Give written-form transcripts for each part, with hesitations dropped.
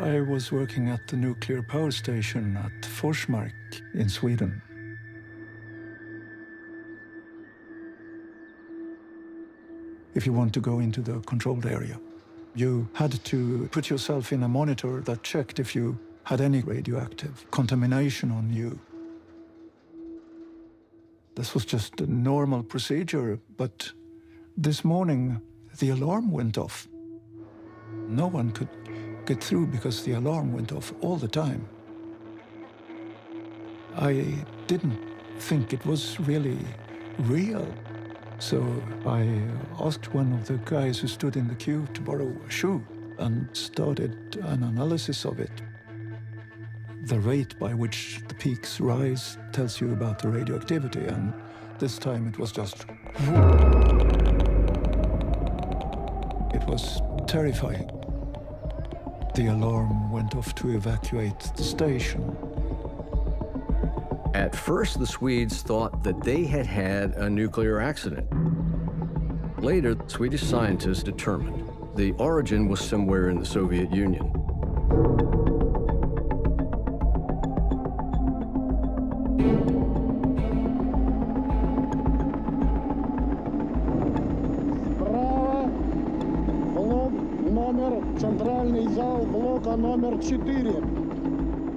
I was working at the nuclear power station at Forsmark in Sweden. If you want to go into the controlled area, you had to put yourself in a monitor that checked if you had any radioactive contamination on you. This was just a normal procedure, but this morning the alarm went off. No one could get through because the alarm went off all the time. I didn't think it was really real. So I asked one of the guys who stood in the queue to borrow a shoe and started an analysis of it. The rate by which the peaks rise tells you about the radioactivity, and this time it was just... It was terrifying. The alarm went off to evacuate the station. At first, the Swedes thought that they had had a nuclear accident. Later, Swedish scientists determined the origin was somewhere in the Soviet Union.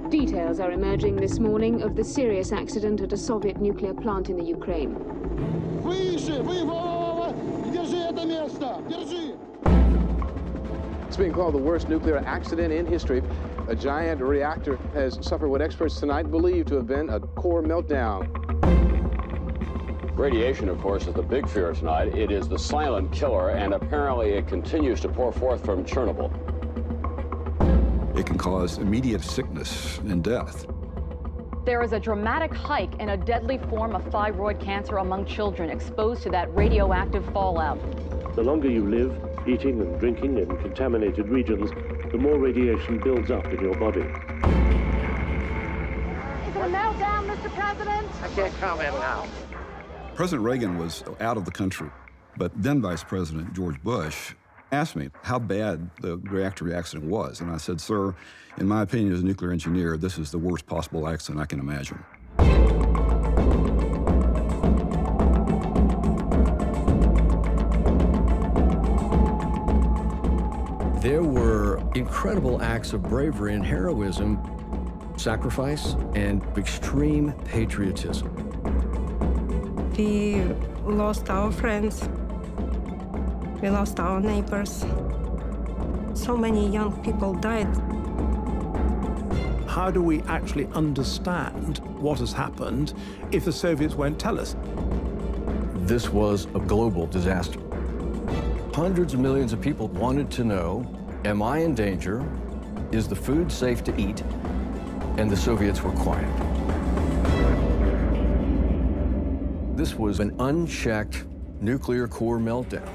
Details are emerging this morning of the serious accident at a Soviet nuclear plant in the Ukraine. It's being called the worst nuclear accident in history. A giant reactor has suffered what experts tonight believe to have been a core meltdown. Radiation, of course, is the big fear tonight. It is the silent killer, and apparently it continues to pour forth from Chernobyl. It can cause immediate sickness and death. There is a dramatic hike in a deadly form of thyroid cancer among children exposed to that radioactive fallout. The longer you live, eating and drinking in contaminated regions, the more radiation builds up in your body. Is it a meltdown, Mr. President? I can't comment now. President Reagan was out of the country, but then Vice President George Bush asked me how bad the reactor accident was. And I said, sir, in my opinion as a nuclear engineer, this is the worst possible accident I can imagine. There were incredible acts of bravery and heroism, sacrifice, and extreme patriotism. We lost our friends. We lost our neighbors. So many young people died. How do we actually understand what has happened if the Soviets won't tell us? This was a global disaster. Hundreds of millions of people wanted to know, am I in danger? Is the food safe to eat? And the Soviets were quiet. This was an unchecked nuclear core meltdown.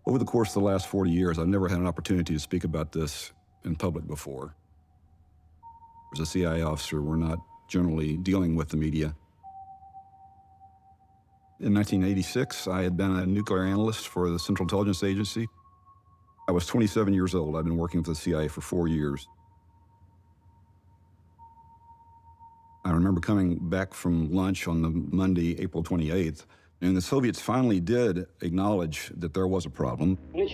Over the course of the last 40 years, I've never had an opportunity to speak about this in public before. As a CIA officer, we're not generally dealing with the media. In 1986, I had been a nuclear analyst for the Central Intelligence Agency. I was 27 years old. I'd been working for the CIA for 4 years. I remember coming back from lunch on the Monday, April 28th, and the Soviets finally did acknowledge that there was a problem. They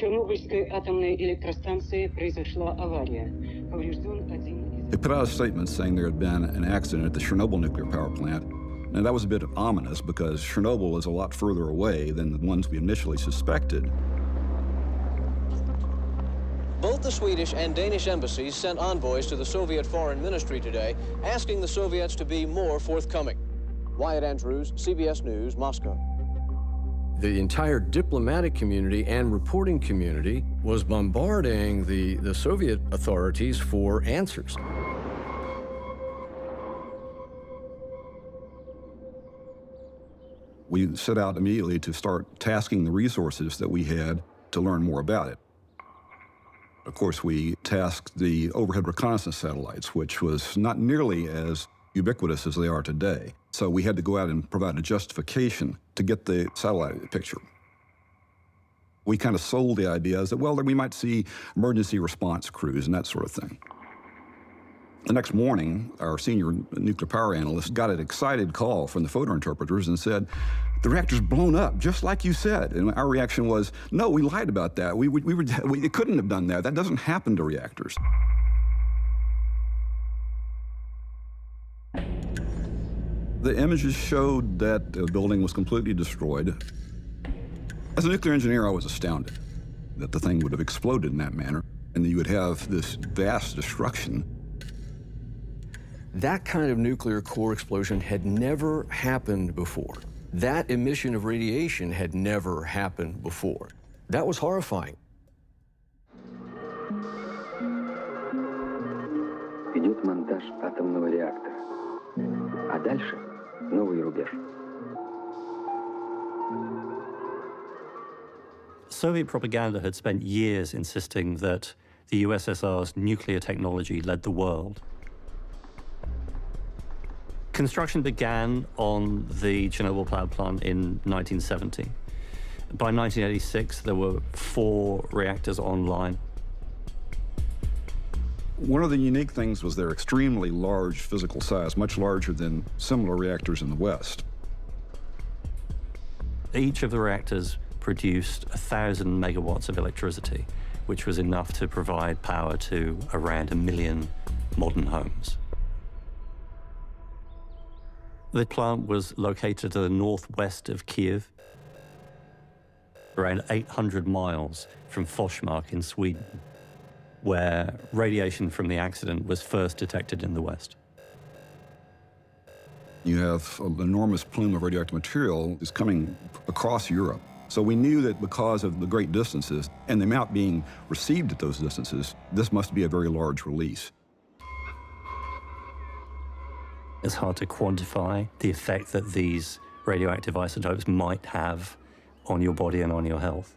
put out a statement saying there had been an accident at the Chernobyl nuclear power plant. And that was a bit ominous because Chernobyl is a lot further away than the ones we initially suspected. Both the Swedish and Danish embassies sent envoys to the Soviet Foreign Ministry today, asking the Soviets to be more forthcoming. Wyatt Andrews, CBS News, Moscow. The entire diplomatic community and reporting community was bombarding the Soviet authorities for answers. We set out immediately to start tasking the resources that we had to learn more about it. Of course, we tasked the overhead reconnaissance satellites, which was not nearly as ubiquitous as they are today. So we had to go out and provide a justification to get the satellite picture. We kind of sold the ideas that, well, we might see emergency response crews and that sort of thing. The next morning, our senior nuclear power analyst got an excited call from the photo interpreters and said, the reactor's blown up, just like you said. And our reaction was, no, we lied about that. It couldn't have done that. That doesn't happen to reactors. The images showed that the building was completely destroyed. As a nuclear engineer, I was astounded that the thing would have exploded in that manner, and that you would have this vast destruction. That kind of nuclear core explosion had never happened before. That emission of radiation had never happened before. That was horrifying. Идет монтаж атомного реактора. А дальше новый рубеж. Soviet propaganda had spent years insisting that the USSR's nuclear technology led the world. Construction began on the Chernobyl power plant in 1970. By 1986, there were 4 reactors online. One of the unique things was their extremely large physical size, much larger than similar reactors in the West. Each of the reactors produced 1,000 megawatts of electricity, which was enough to provide power to around 1 million modern homes. The plant was located to the northwest of Kyiv, around 800 miles from Forsmark in Sweden, where radiation from the accident was first detected in the West. You have an enormous plume of radioactive material is coming across Europe. So we knew that because of the great distances and the amount being received at those distances, this must be a very large release. It's hard to quantify the effect that these radioactive isotopes might have on your body and on your health.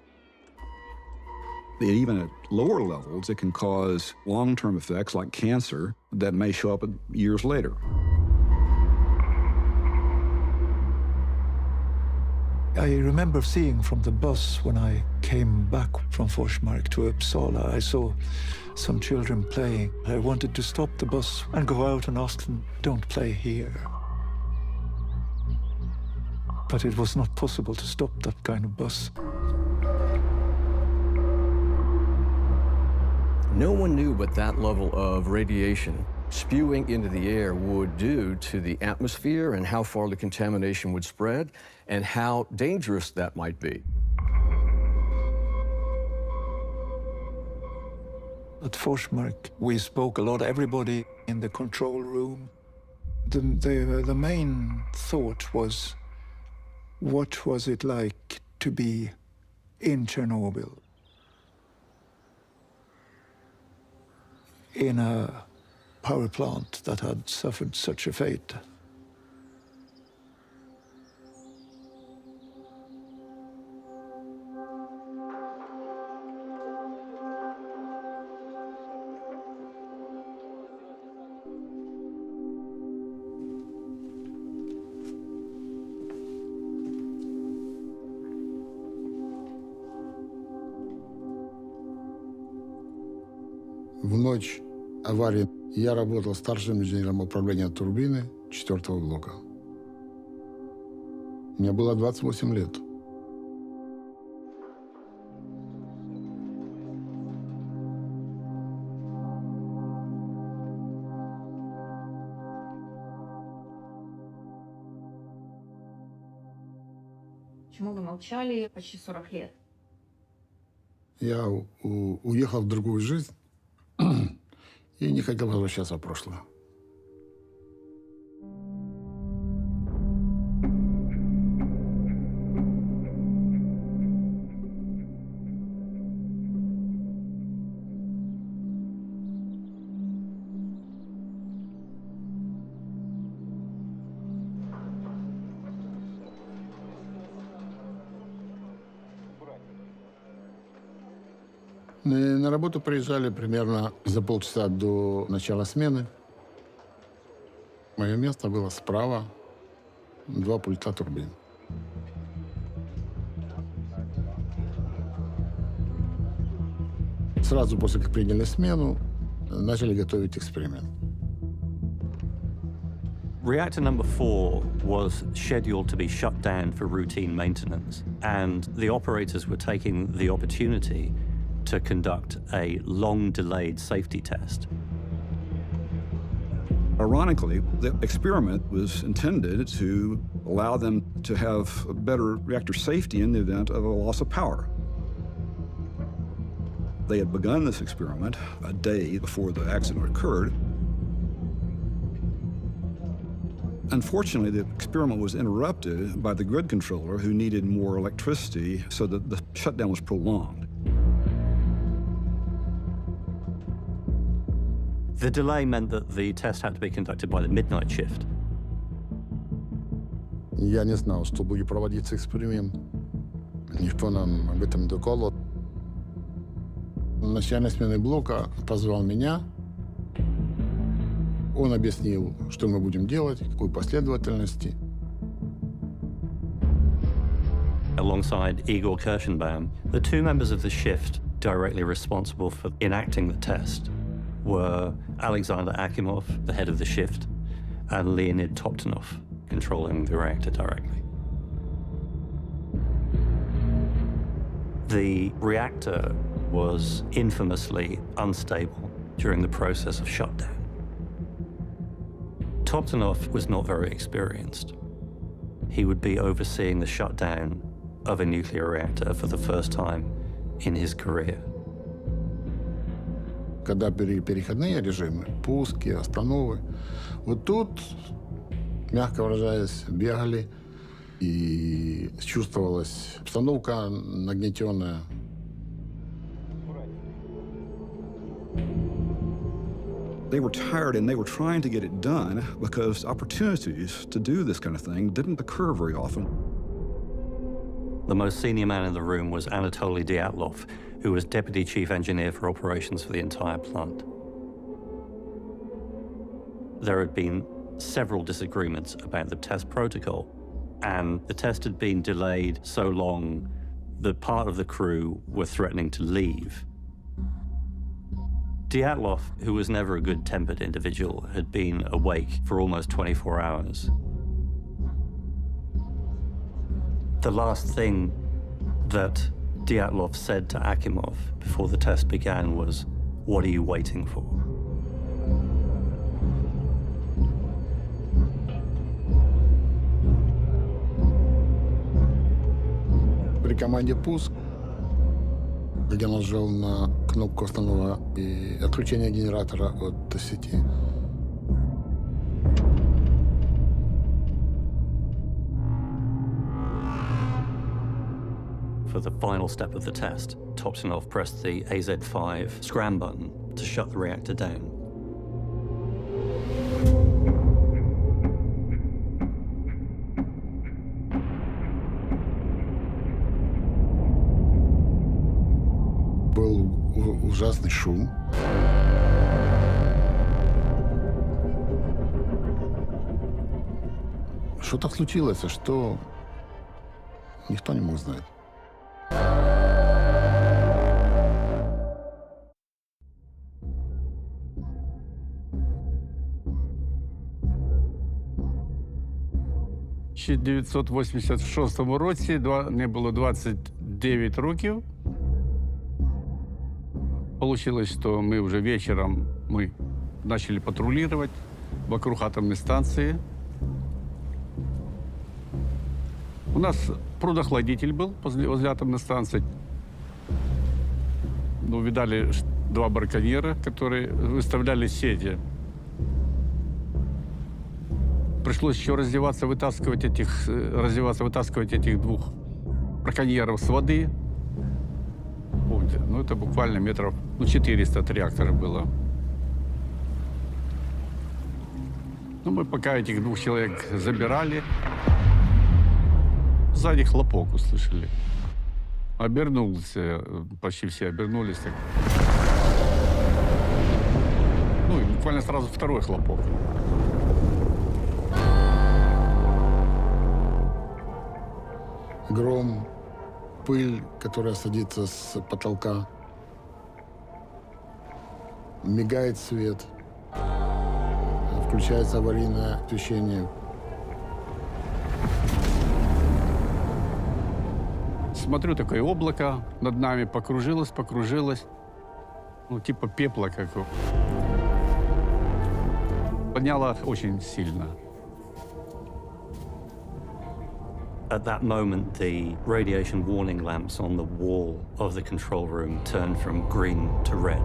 Even at lower levels, it can cause long-term effects like cancer that may show up years later. I remember seeing from the bus when I came back from Forsmark to Uppsala, I saw some children playing. I wanted to stop the bus and go out and ask them, don't play here. But it was not possible to stop that kind of bus. No one knew what that level of radiation spewing into the air would do to the atmosphere and how far the contamination would spread and how dangerous that might be. At Forsmark, we spoke a lot, everybody in the control room. The main thought was, what was it like to be in Chernobyl? In a power plant that had suffered such a fate. В ночь аварии я работал старшим инженером управления турбины 4-го блока. Мне было 28 лет. Почему вы молчали почти 40 лет? Я уехал в другую жизнь и не хотел возвращаться в прошлое. На работу приезжали примерно за полчаса до начала смены. Мое место было справа, 2 пульта турбин. Сразу после как приняли смену, начали готовить эксперимент. Reactor number 4 was scheduled to be shut down for routine maintenance, and the operators were taking the opportunity to conduct a long-delayed safety test. Ironically, the experiment was intended to allow them to have better reactor safety in the event of a loss of power. They had begun this experiment a day before the accident occurred. Unfortunately, the experiment was interrupted by the grid controller who needed more electricity, so that the shutdown was prolonged. The delay meant that the test had to be conducted by the midnight shift. Я не знал, что будет проводиться эксперимент. Никто нам об этом не доколол. Начальник смены блока позвал меня. Он объяснил, что мы будем делать, в какой последовательности. Alongside Igor Kirschenbaum, the two members of the shift directly responsible for enacting the test were Alexander Akimov, the head of the shift, and Leonid Toptonov, controlling the reactor directly. The reactor was infamously unstable during the process of shutdown. Toptonov was not very experienced. He would be overseeing the shutdown of a nuclear reactor for the first time in his career. Когда переходные режимы, пуски, остановы, вот тут, мягко выражаясь, бегали, и чувствовалась обстановка нагнетенная. They were tired and they were trying to get it done because opportunities to do this kind of thing didn't occur very often. The most senior man in the room was Anatoly Dyatlov, who was deputy chief engineer for operations for the entire plant. There had been several disagreements about the test protocol, and the test had been delayed so long that part of the crew were threatening to leave. Dyatlov, who was never a good-tempered individual, had been awake for almost 24 hours. The last thing that Dyatlov said to Akimov before the test began was, "What are you waiting for?" При команде «Пуск», где он нажал на кнопку основного и отключения генератора от сети, For the final step of the test, Toptonov pressed the AZ5 scram button to shut the reactor down. Был ужасный шум. Что-то случилось, а что, никто не мог знать. У 1986 році мені було 29 років. Получилось, что мы уже вечером начали патрулировать вокруг атомной станции. У нас прудоохладитель был возле атомной станции. Ну, видали 2 браконьера, которые выставляли сети. Пришлось еще вытаскивать этих 2 браконьеров с воды. Помните, ну, это буквально метров 400 от реактора было. Ну, мы пока этих 2 человек забирали, сзади хлопок услышали. Обернулся, почти все обернулись. Ну, и буквально сразу второй хлопок. Гром, пыль, которая садится с потолка. Мигает свет. Включается аварийное освещение. Смотрю, такое облако над нами покружилось. Ну, типа пепла какого. Подняло очень сильно. At that moment, the radiation warning lamps on the wall of the control room turned from green to red.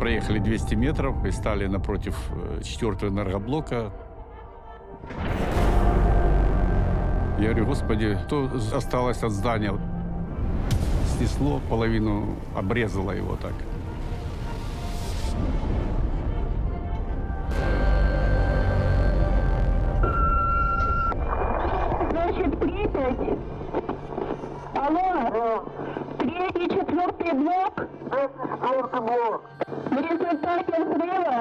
Проехали 200 метров и стали напротив 4-го энергоблока. Я говорю, господи, что осталось от здания? Снесло, половину обрезало его так. Значит, Припять. Алло. 3-й, 4-й блок. 4-й блок. В результате взрыва.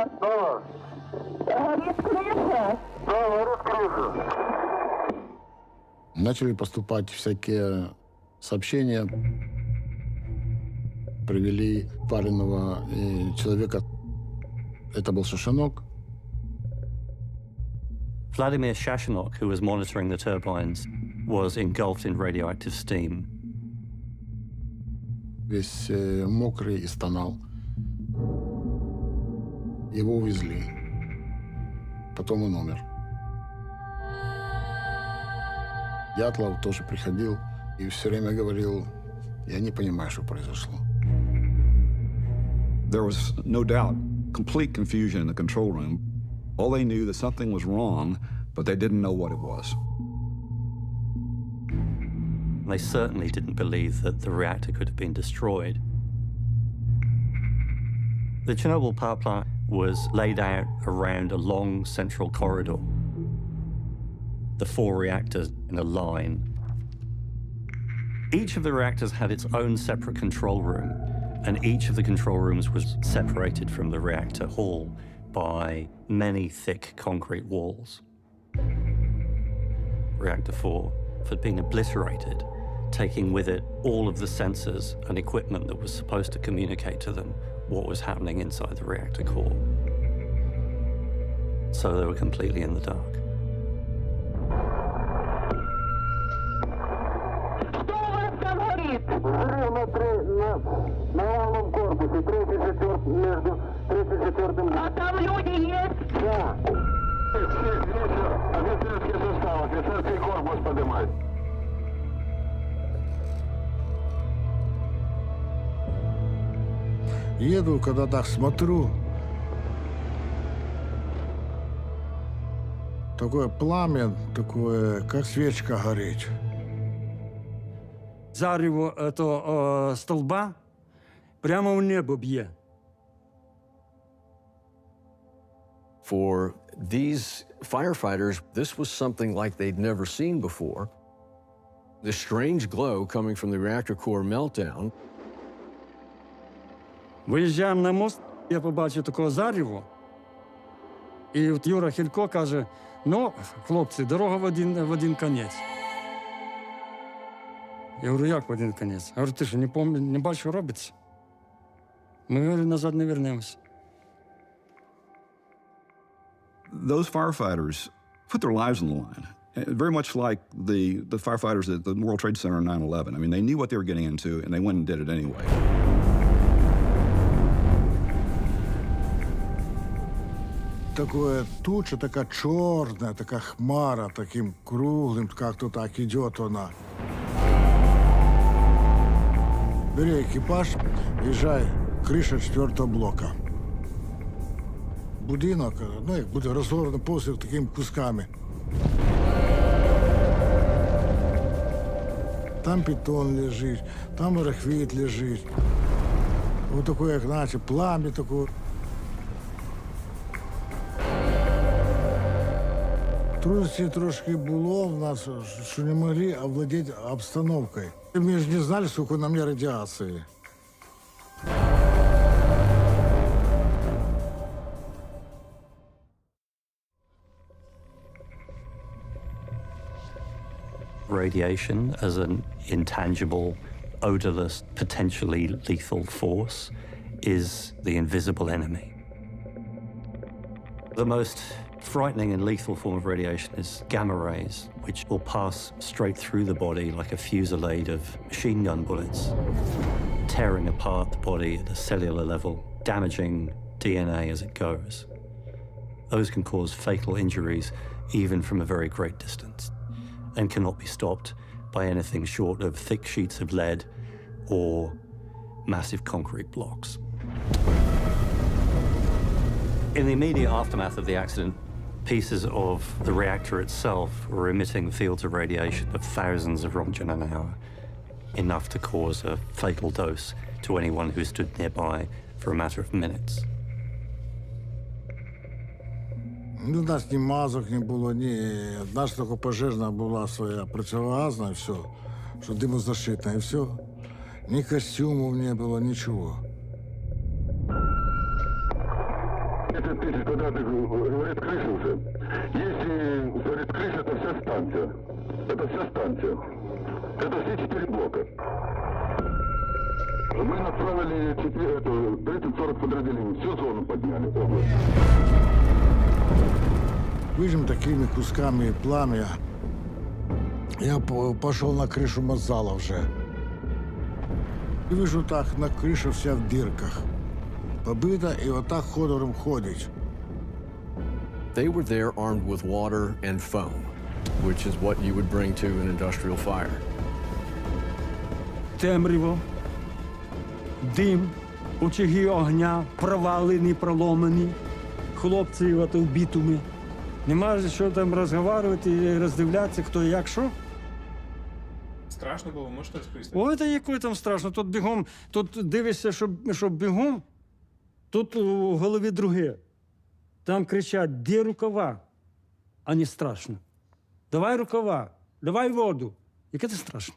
Горит крыша. Горит крыша. Начали поступать всякие сообщения. Привели паренного человека. Это был Шашанок. Vladimir Shashanok, who was monitoring the turbines, was engulfed in radioactive steam. Весь мокрый и стонал. Его увезли. Потом он умер. Дятлов тоже приходил и все время говорил, я не понимаю, что произошло. There was no doubt, complete confusion in the control room. All they knew that something was wrong, but they didn't know what it was. They certainly didn't believe that the reactor could have been destroyed. The Chernobyl power plant was laid out around a long central corridor. The 4 reactors in a line. Each of the reactors had its own separate control room, and each of the control rooms was separated from the reactor hall by many thick concrete walls. Reactor 4 had been obliterated, taking with it all of the sensors and equipment that was supposed to communicate to them what was happening inside the reactor core. So they were completely in the dark. На главном корпусе, 3-й, 4-й, между 3-й и 4-м. А там люди есть? Да. Офицерский состав, офицерский корпус поднимать. Еду, когда так смотрю, такое пламя, такое, как свечка горит. Зарево этого столба прямо в небо бьет. For these firefighters, this was something like they'd never seen before. The strange glow coming from the reactor core meltdown. Виїжджаємо на мост, я побачив такого зарево. І от Юра Хілько каже, ну, хлопці, дорога в один кінець. Я говорю, як в один кінець? Я говорю, ти що, не бачиш, що робиться? Ми, говорю, назад не вернемося. Those firefighters put their lives on the line, very much like the firefighters at the World Trade Center on 9/11. I mean, they knew what they were getting into, and they went and did it anyway. Такое туча, такая черная, такая хмара, таким круглым, как-то так идет она. Бери экипаж, езжай, крыша 4-го блока. Будинок, ну, як буде розгорнено повністю такими кусками. Там бетон лежить, там рахвіт лежить. Ось таке, як наче, пламя таке. Трудностей трошки було в нас, що не могли овладеть обстановкой. Мы же не знали, сколько на мне радиации. Radiation as an intangible, odorless, potentially lethal force is the invisible enemy. The most frightening and lethal form of radiation is gamma rays, which will pass straight through the body like a fusillade of machine gun bullets, tearing apart the body at the cellular level, damaging DNA as it goes. Those can cause fatal injuries even from a very great distance, and cannot be stopped by anything short of thick sheets of lead or massive concrete blocks. In the immediate aftermath of the accident, pieces of the reactor itself were emitting fields of radiation of thousands of Rontgen an hour, enough to cause a fatal dose to anyone who stood nearby for a matter of minutes. У нас ні мазок не було, ні. Наша тільки пожежна була своя, противогазна і все. Що димозащитна і все. Ні костюмів не було, нічого. 30 тысяч квадратных, говорит, крыша уже. Если, говорит, крыша, это вся станция. Это вся станция. Это все 4 блока. Мы направили 30-40 подразделений, всю зону подняли, область. Видим такими кусками пламя. Я пошел на крышу мазала уже. И вижу так, на крыше вся в дырках. Побита и вот так ходором ходить. They were there armed with water and foam, which is what you would bring to an industrial fire. Темряво, дим, очаги огня, провалені, проломані. Хлопці в бітумі. Нема що там розговорювати і роздивлятися, хто і як що. Страшно було, можете розповісти? Ой, та якої там страшно. Тут бігом, тут дивишся, що бігом, тут у голові друге. Там кричать, де рукава? А не страшно. Давай рукава, давай воду. Яке це страшно?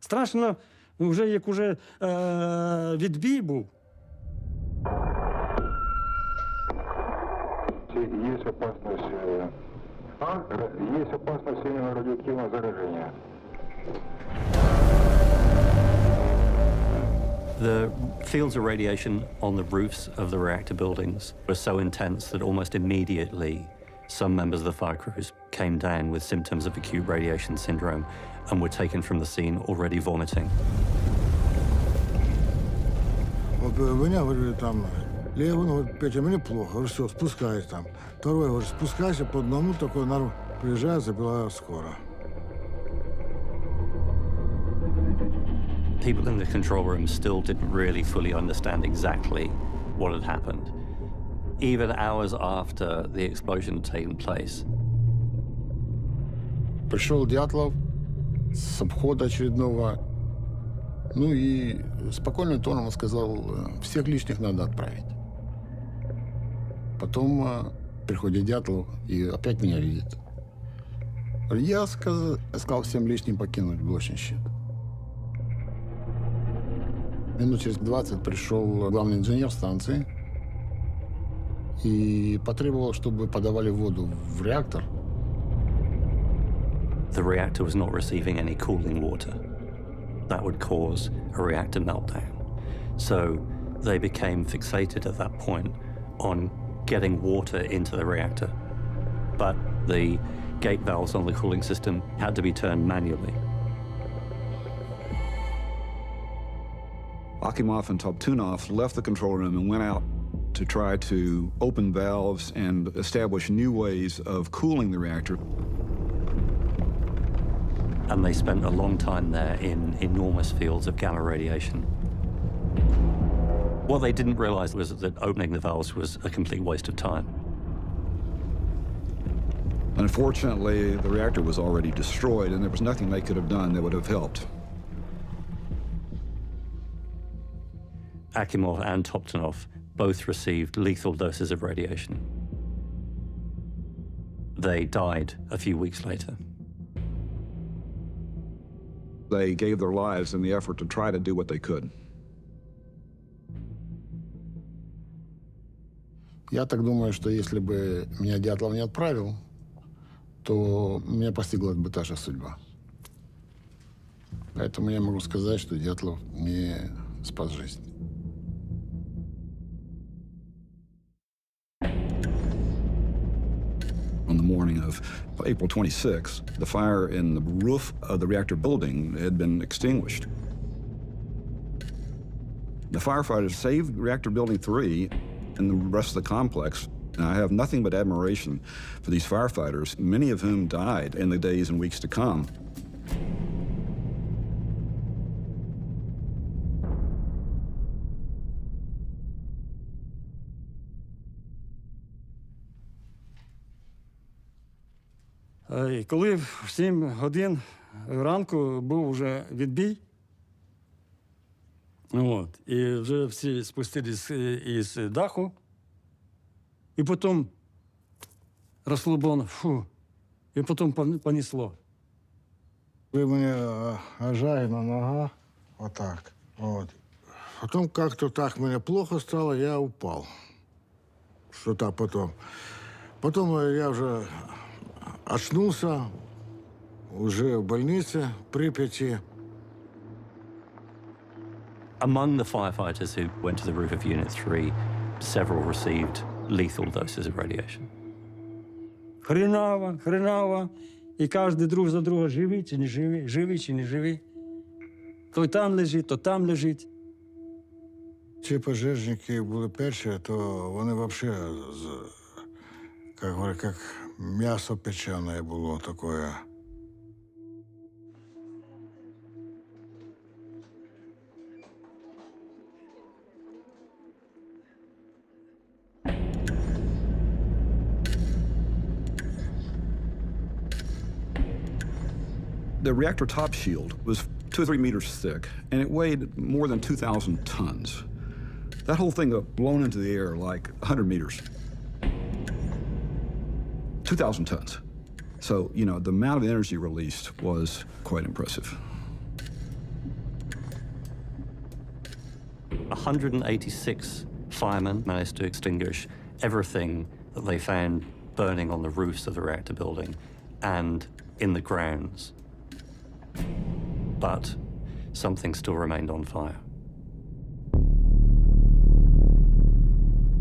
Страшно, вже як уже відбій був. Есть опасность, есть опасность именно радиоактивного заражения. The fields of radiation on the roofs of the reactor buildings were so intense that almost immediately some members of the fire crews came down with symptoms of acute radiation syndrome and were taken from the scene already vomiting. Вот меня говорили там, Левон говорит, Петя, мне плохо. Говорю, все, спускайся там. Второй говорит, спускайся по одному, такой народ приезжает, забила скоро. People in the control room still didn't really fully understand exactly what had happened, even hours after the explosion had taken place. Пришел Дятлов с обхода очередного, ну и спокойным тоном он сказал, всех лишних надо отправить. Потом приходит Дятлов и опять меня видит. Я сказал всем лишним покинуть блочный щит. Минут через 20 пришел главный инженер станции и потребовал, чтобы подавали воду в реактор. The reactor was not receiving any cooling water. That would cause a reactor meltdown. So they became fixated at that point on getting water into the reactor. But the gate valves on the cooling system had to be turned manually. Akimov and Toptunov left the control room and went out to try to open valves and establish new ways of cooling the reactor. And they spent a long time there in enormous fields of gamma radiation. What they didn't realize was that opening the valves was a complete waste of time. Unfortunately, the reactor was already destroyed, and there was nothing they could have done that would have helped. Akimov and Toptunov both received lethal doses of radiation. They died a few weeks later. They gave their lives in the effort to try to do what they could. Я так думаю, что если бы меня Дятлов не отправил, то меня постигла бы та же судьба. Поэтому я могу сказать, что Дятлов мне спас жизнь. On the morning of April 26, the fire in the roof of the reactor building had been extinguished. The firefighters saved reactor building 3 and the rest of the complex. And I have nothing but admiration for these firefighters, many of whom died in the days and weeks to come. І коли в 7 годин ранку був вже відбій, і вже всі спустились із даху, і потім розслабон, і потім понесло. Вы меня ожали на ногах, вот так, вот. Потом как-то так мне плохо стало, я упал. Что так потом. Потом я уже очнулся, уже в больнице в Припяти. Among the firefighters who went to the roof of Unit 3, several received lethal doses of radiation. Хреново. І кожен друг за друга живий чи не живий, живий чи не живий. Той там лежить, то там лежить. Ці пожежники були перші, то вони взагалі, як говорять, як м'ясо печене було таке. The reactor top shield was 2 or 3 meters thick, and it weighed more than 2,000 tons. That whole thing got blown into the air like 100 meters. 2,000 tons. So, you know, the amount of energy released was quite impressive. 186 firemen managed to extinguish everything that they found burning on the roofs of the reactor building and in the grounds. But something still remained on fire.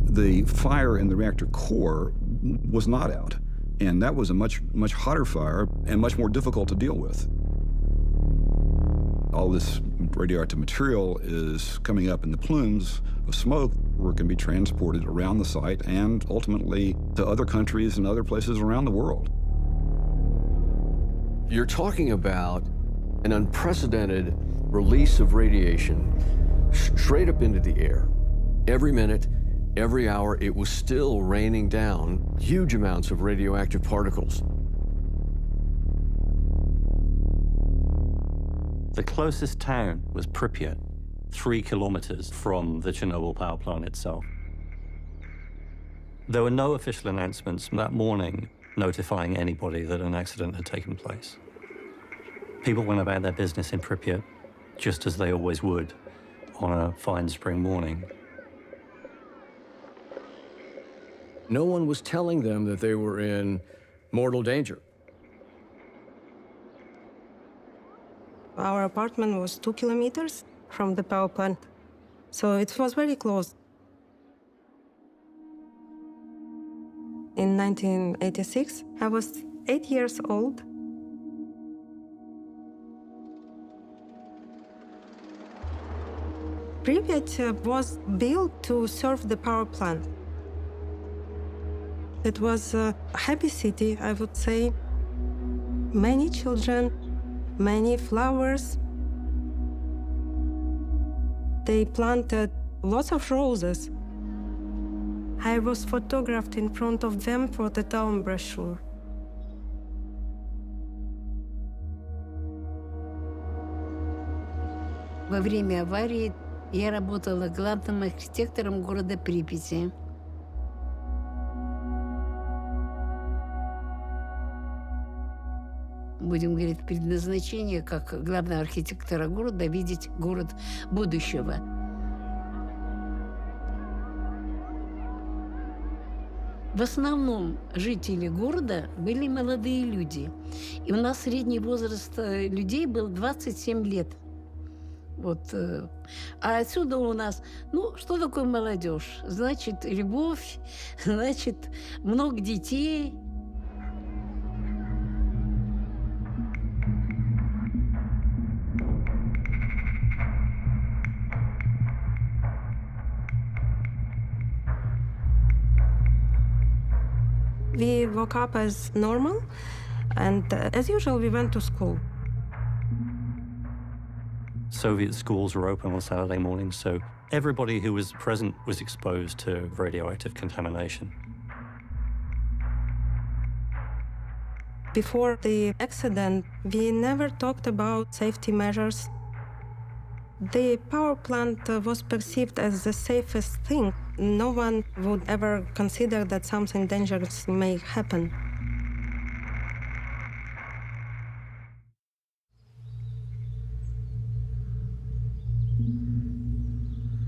The fire in the reactor core was not out, and that was a much hotter fire and much more difficult to deal with. All this radioactive material is coming up in the plumes of smoke where it can be transported around the site and ultimately to other countries and other places around the world. You're talking about an unprecedented release of radiation straight up into the air. Every minute, every hour, it was still raining down huge amounts of radioactive particles. The closest town was Pripyat, 3 kilometers from the Chernobyl power plant itself. There were no official announcements that morning notifying anybody that an accident had taken place. People went about their business in Pripyat just as they always would on a fine spring morning. No one was telling them that they were in mortal danger. Our apartment was 2 kilometers from the power plant, so it was very close. In 1986, I was 8 years old. Pripyat was built to serve the power plant. It was a happy city, I would say. Many children, many flowers. They planted lots of roses. I was photographed in front of them for the town brochure. Во время аварии я работала главным архитектором города Припяти. будем говорить, предназначение, как главного архитектора города, видеть город будущего. В основном жители города были молодые люди. И у нас средний возраст людей был 27 лет. Вот. А отсюда у нас, ну, что такое молодежь? Значит, любовь, значит, много детей. We woke up as normal, and as usual, we went to school. Soviet schools were open on Saturday morning, so everybody who was present was exposed to radioactive contamination. Before the accident, we never talked about safety measures. The power plant was perceived as the safest thing. No one would ever consider that something dangerous may happen.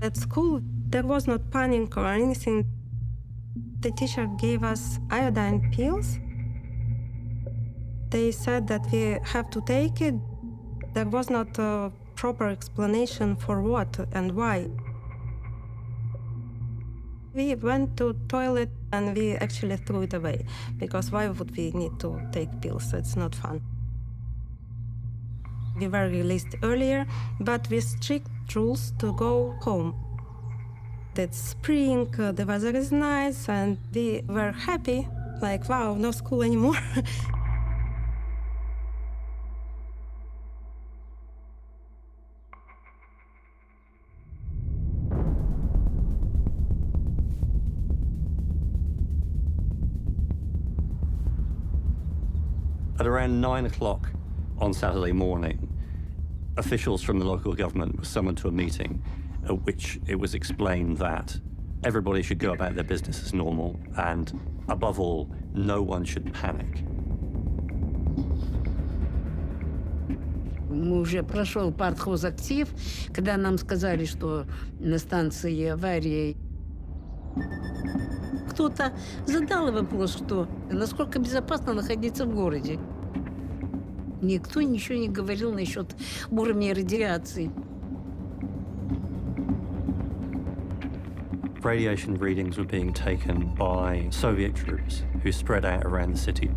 At school, there was not panic or anything. The teacher gave us iodine pills. They said that we have to take it. There was not a proper explanation for what and why. We went to toilet and we actually threw it away, because why would we need to take pills? It's not fun. We were released earlier, but with strict rules to go home. It's spring, the weather is nice, and we were happy, like, wow, no school anymore. At around 9 o'clock on Saturday morning, officials from the local government were summoned to a meeting at which it was explained that everybody should go about their business as normal, and above all, no one should panic. Уже прошел партхозактив, когда нам сказали, что на станции аварии. Кто-то задал вопрос, что насколько безопасно находиться в городе. Никто ничего не говорил насчет уровня радиации. Radiation readings were being taken by Soviet troops who spread out around the city.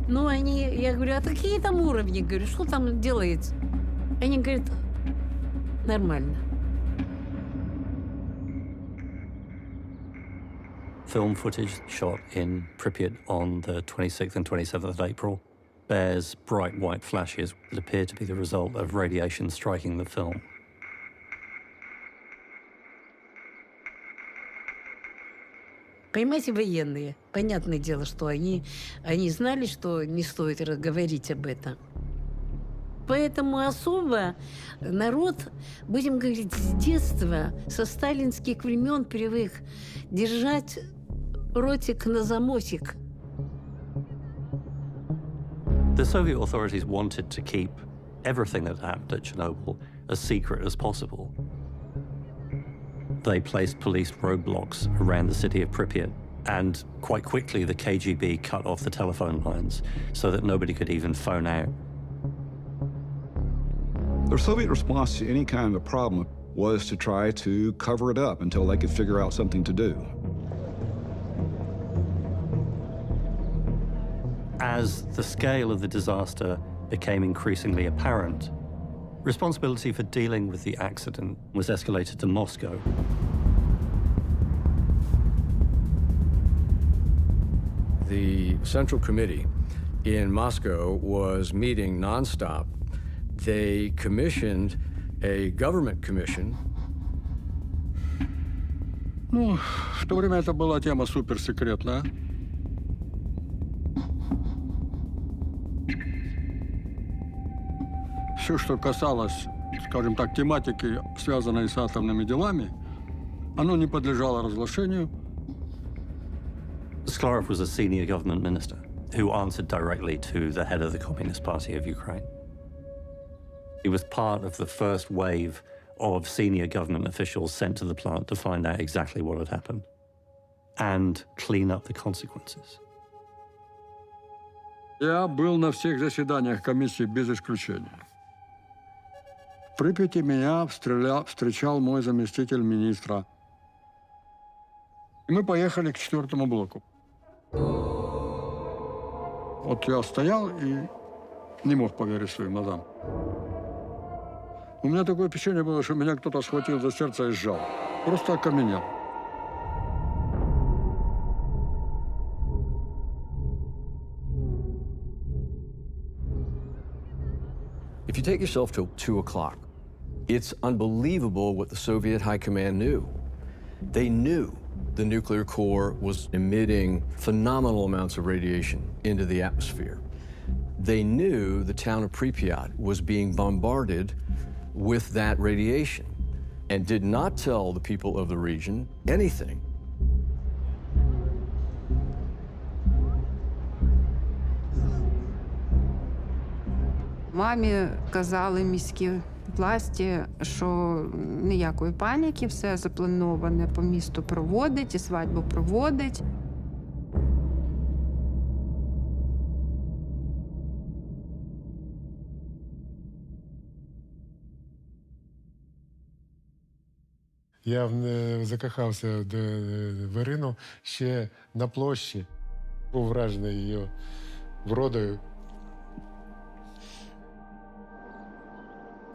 Ну, я говорю, а какие там уровни? Говорю, что там делается? Они говорят, нормально. Film footage shot in Pripyat on the 26th and 27th of April bears bright white flashes that appear to be the result of radiation striking the film. Понимаете, военные, понятное дело, что они знали, что не стоит говорить об этом. Поэтому особо народ, будем говорить, с детства, со сталинских времен привык держать ротик на замочек. The Soviet authorities wanted to keep everything that happened at Chernobyl as secret as possible. They placed police roadblocks around the city of Pripyat, and quite quickly the KGB cut off the telephone lines so that nobody could even phone out. The Soviet response to any kind of problem was to try to cover it up until they could figure out something to do. As the scale of the disaster became increasingly apparent, responsibility for dealing with the accident was escalated to Moscow. The Central Committee in Moscow was meeting nonstop. They commissioned a government commission. Ну, в то время это была тема суперсекретная. Все, что касалось, скажем так, тематики, связанной с атомными делами, оно не подлежало разглашению. Sklarov was a senior government minister. who answered directly to the head of the Communist Party of Ukraine. He was part of the first wave of senior government officials sent to the plant to find out exactly what had happened and clean up the consequences. Я был на всех заседаниях комиссии без исключения. В Припяти меня встречал мой заместитель министра. И мы поехали к 4-му блоку. Вот я стоял и не мог поверить своим глазам. У меня такое впечатление было, что меня кто-то схватил за сердце и сжал. Просто окаменел. If you take yourself to 2 o'clock, it's unbelievable what the Soviet High Command knew. They knew the nuclear core was emitting phenomenal amounts of radiation into the atmosphere. They knew the town of Pripyat was being bombarded with that radiation and did not tell the people of the region anything. Мамі казали міські власті, що ніякої паніки, все заплановане по місту проводить, і свадьбу проводить. Я закохався в Ірину ще на площі. Був вражений її вродою.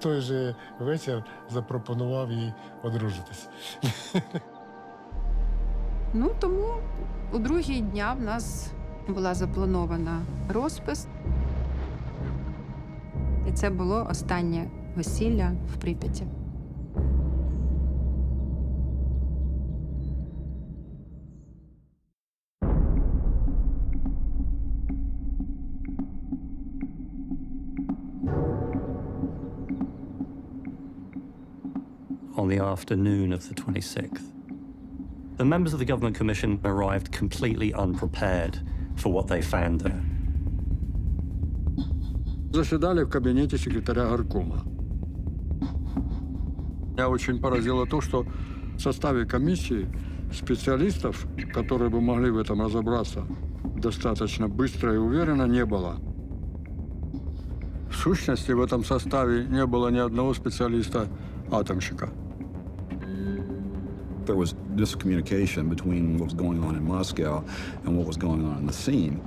Той же вечір запропонував їй одружитись. Ну, тому у другий дня в нас була запланована розпис. І це було останнє весілля в Прип'яті. On the afternoon of the 26th. The members of the government commission arrived completely unprepared for what they found there. Заседали в кабинете секретаря горкома. Меня очень поразило то, что в составе комиссии специалистов, которые бы могли в этом разобраться достаточно быстро и уверенно, не было. В сущности, в этом составе не было ни одного специалиста-атомщика. There was miscommunication between what was going on in Moscow and what was going on in the scene.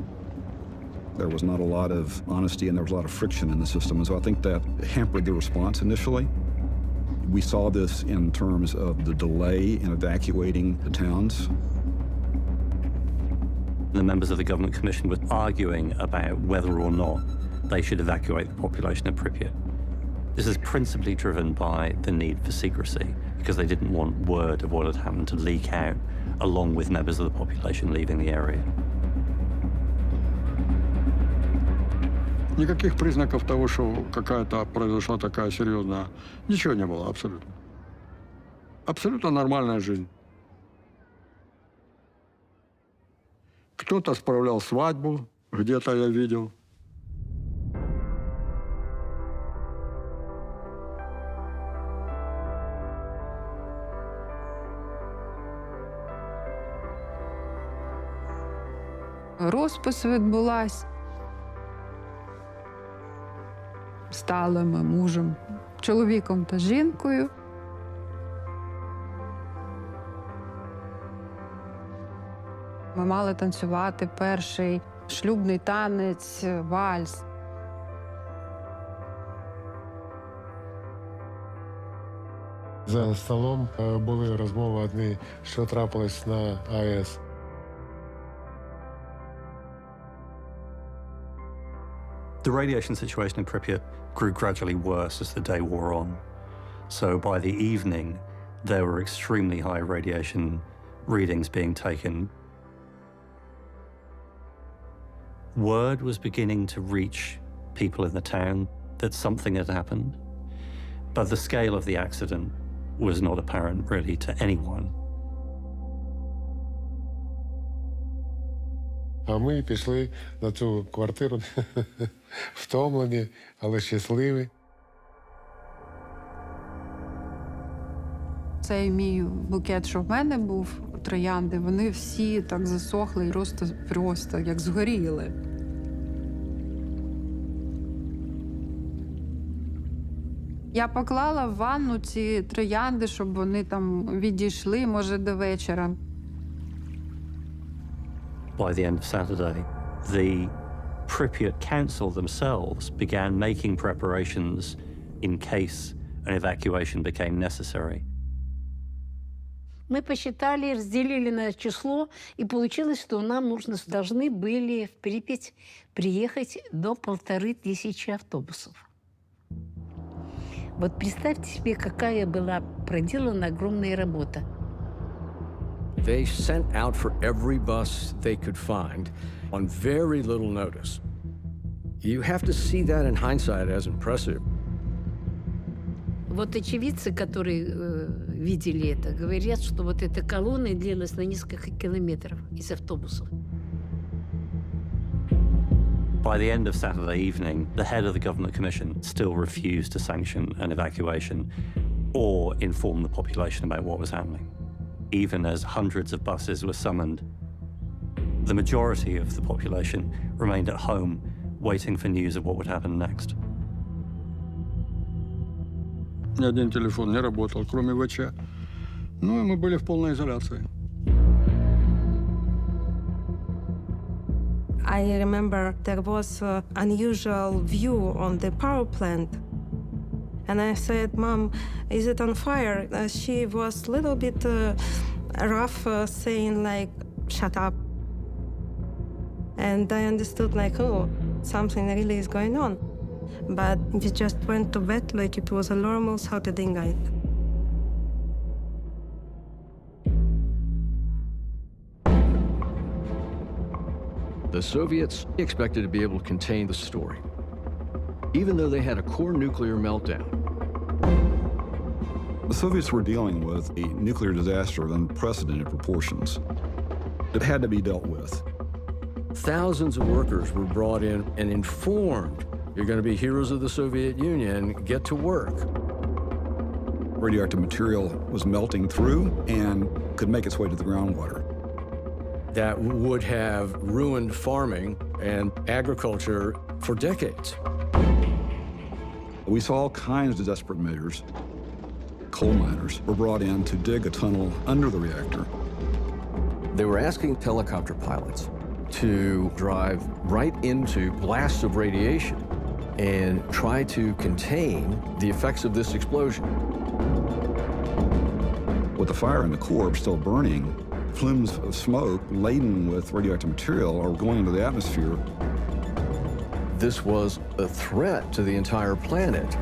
There was not a lot of honesty and there was a lot of friction in the system, and so I think that hampered the response initially. We saw this in terms of the delay in evacuating the towns. The members of the government commission were arguing about whether or not they should evacuate the population of Pripyat. This is principally driven by the need for secrecy, because they didn't want word of what had happened to leak out, along with members of the population leaving the area. Никаких признаков того, что какая-то произошла такая серьезная, ничего не было абсолютно. Абсолютно нормальная жизнь. Кто-то справлял свадьбу, где-то я видел. Розпис відбулась. Стали ми мужем, чоловіком та жінкою. Ми мали танцювати перший шлюбний танець, вальс. За столом були розмови одні, що трапилось на АЕС. The radiation situation in Pripyat grew gradually worse as the day wore on. So by the evening, there were extremely high radiation readings being taken. Word was beginning to reach people in the town that something had happened, but the scale of the accident was not apparent really to anyone. А ми пішли на цю квартиру втомлені, але щасливі. Цей мій букет, що в мене був, троянди, вони всі так засохли і просто як згоріли. Я поклала в ванну ці троянди, щоб вони там відійшли, може, до вечора. By the end of Saturday, the Pripyat Council themselves began making preparations in case an evacuation became necessary. Мы посчитали, разделили на число, и получилось, что нам должны были в Припять приехать до 1500 автобусов. Вот представьте себе, какая была проделана огромная работа. They sent out for every bus they could find on very little notice. You have to see that in hindsight as impressive. Вот очевидцы, которые видели это, говорят, что вот эта колонна длилась на несколько километров из автобусов. By the end of Saturday evening, the head of the Government Commission still refused to sanction an evacuation or inform the population about what was happening. Even as hundreds of buses were summoned, the majority of the population remained at home waiting for news of what would happen next. Ни один телефон не работал, кроме ВЧ. Ну и мы были в полной изоляции. I remember there was an unusual view on the power plant. And I said, Mom, is it on fire? She was a little bit rough, saying like, shut up. And I understood like, oh, something really is going on. But we just went to bed like it was a normal Saturday night. The Soviets expected to be able to contain the story, even though they had a core nuclear meltdown. The Soviets were dealing with a nuclear disaster of unprecedented proportions. It had to be dealt with. Thousands of workers were brought in and informed, you're going to be heroes of the Soviet Union, get to work. Radioactive material was melting through and could make its way to the groundwater. That would have ruined farming and agriculture for decades. We saw all kinds of desperate measures. Coal miners were brought in to dig a tunnel under the reactor. They were asking helicopter pilots to drive right into blasts of radiation and try to contain the effects of this explosion. With the fire in the core still burning, plumes of smoke laden with radioactive material are going into the atmosphere. This was a threat to the entire planet.